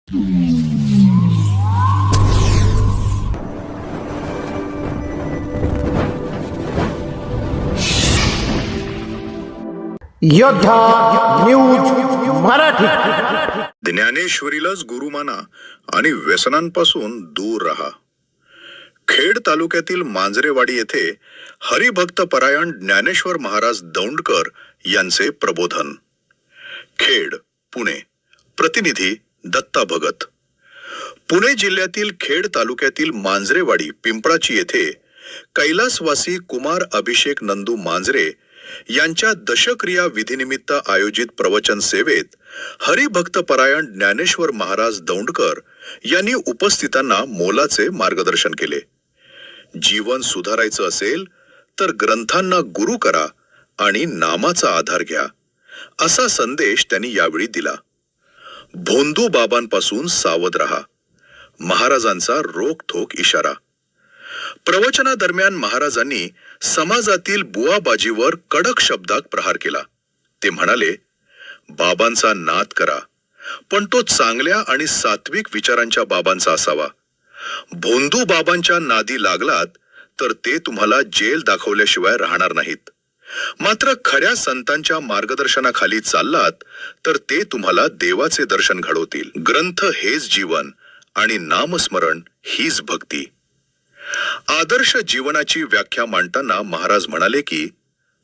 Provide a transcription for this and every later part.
योद्धा न्यूज मराठी. ज्ञानेश्वरीलाच गुरु माना आणि व्यसनांपासून दूर राहा. खेड तालुक्यातील मांजरेवाडी येथे हरिभक्त परायण ज्ञानेश्वर महाराज दौंडकर यांचे प्रबोधन. खेड, पुणे. प्रतिनिधी दत्ता भगत. पुणे जिल्ह्यातील खेड तालुक्यातील मांजरेवाडी पिंपळाची येथे कैलासवासी कुमार अभिषेक नंदू मांजरे यांच्या दशक्रिया विधीनिमित्त आयोजित प्रवचन सेवेत हरिभक्त परायण ज्ञानेश्वर महाराज दौंडकर यांनी उपस्थितांना मोलाचे मार्गदर्शन केले. जीवन सुधारायचं असेल तर ग्रंथांना गुरु करा आणि नामाचा आधार घ्या, असा संदेश त्यांनी यावेळी दिला. भोंदू बाबांपासून सावध रहा, महाराजांचा रोखठोक इशारा. प्रवचनादरम्यान महाराजांनी समाजातील बुवाबाजीवर कडक शब्दात प्रहार केला. ते म्हणाले, बाबांचा नाद करा, पण तो चांगल्या आणि सात्विक विचारांच्या बाबांचा असावा. भोंदू बाबांच्या नादी लागलात तर ते तुम्हाला जेल दाखवल्याशिवाय राहणार नाहीत. मात्र खऱ्या संतांच्या मार्गदर्शनाखाली चाललात तर ते तुम्हाला देवाचे दर्शन घडवतील. ग्रंथ हेच जीवन आणि नामस्मरण हीच भक्ती. आदर्श जीवनाची व्याख्या मांडताना महाराज म्हणाले की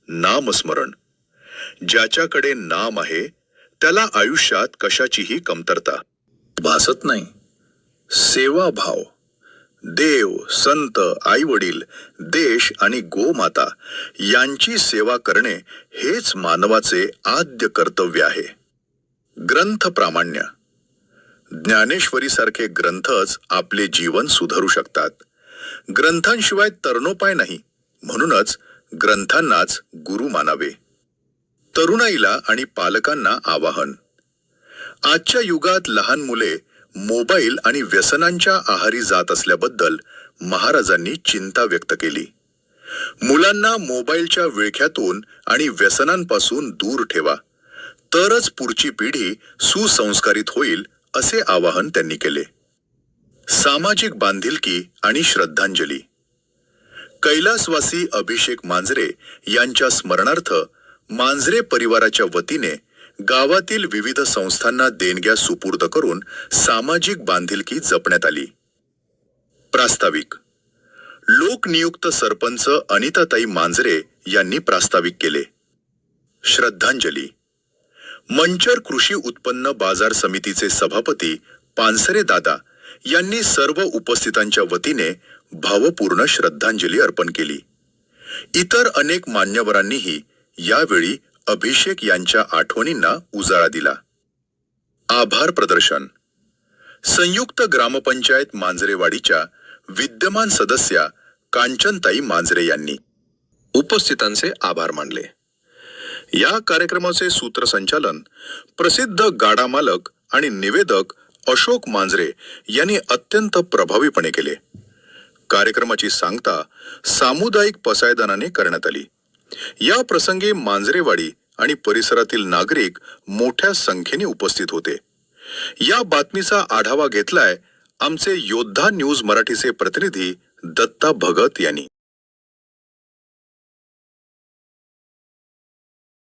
नामस्मरण, ज्याच्याकडे नाम आहे त्याला आयुष्यात कशाचीही कमतरता भासत नाही. सेवाभाव, देव, संत, आईवडील, देश आणि गोमाता यांची सेवा करणे हेच मानवाचे आद्य कर्तव्य आहे. ग्रंथ प्रामाण्य, ज्ञानेश्वरीसारखे ग्रंथच आपले जीवन सुधारू शकतात. ग्रंथांशिवाय तरणोपाय नाही, म्हणूनच ग्रंथांनाच गुरु मानावे. तरुणाईला आणि पालकांना आवाहन. आजच्या युगात लहान मुले मोबाईल आणि व्यसनांच्या आहारी जात असल्याबद्दल महाराजांनी चिंता व्यक्त केली. मुलांना मोबाईलच्या विळख्यातून आणि व्यसनांपासून दूर ठेवा, तरच पुढची पिढी सुसंस्कारित होईल, असे आवाहन त्यांनी केले. सामाजिक बांधिलकी आणि श्रद्धांजली. कैलासवासी अभिषेक मांजरे यांच्या स्मरणार्थ मांजरे परिवाराच्या वतीने गावातील विविध संस्थांना देणग्या सुपूर्द करून सामाजिक बांधिलकी जपण्यात आली. प्रास्ताविक. लोकनियुक्त सरपंच अनिताताई मांजरे यांनी प्रास्ताविक केले. श्रद्धांजली. मंचर कृषी उत्पन्न बाजार समितीचे सभापती पानसरे दादा यांनी सर्व उपस्थितांच्या वतीने भावपूर्ण श्रद्धांजली अर्पण केली. इतर अनेक मान्यवरांनीही यावेळी अभिषेक यांच्या आठवणींना उजाळा दिला. आभार प्रदर्शन. संयुक्त ग्रामपंचायत मांजरेवाडीच्या विद्यमान सदस्या कांचनताई मांजरे यांनी उपस्थितांचे आभार मानले. या कार्यक्रमाचे सूत्रसंचालन प्रसिद्ध गाडा मालक आणि निवेदक अशोक मांजरे यांनी अत्यंत प्रभावीपणे केले. कार्यक्रमाची सांगता सामुदायिक पसायदानाने करण्यात आली. या प्रसंगी मांजरेवाडी आणि परिसरातील नागरिक मोठ्या संख्येने उपस्थित होते. या बातमीचा आढावा घेतलाय आमचे योद्धा न्यूज मराठीचे प्रतिनिधी दत्ता भगत यांनी.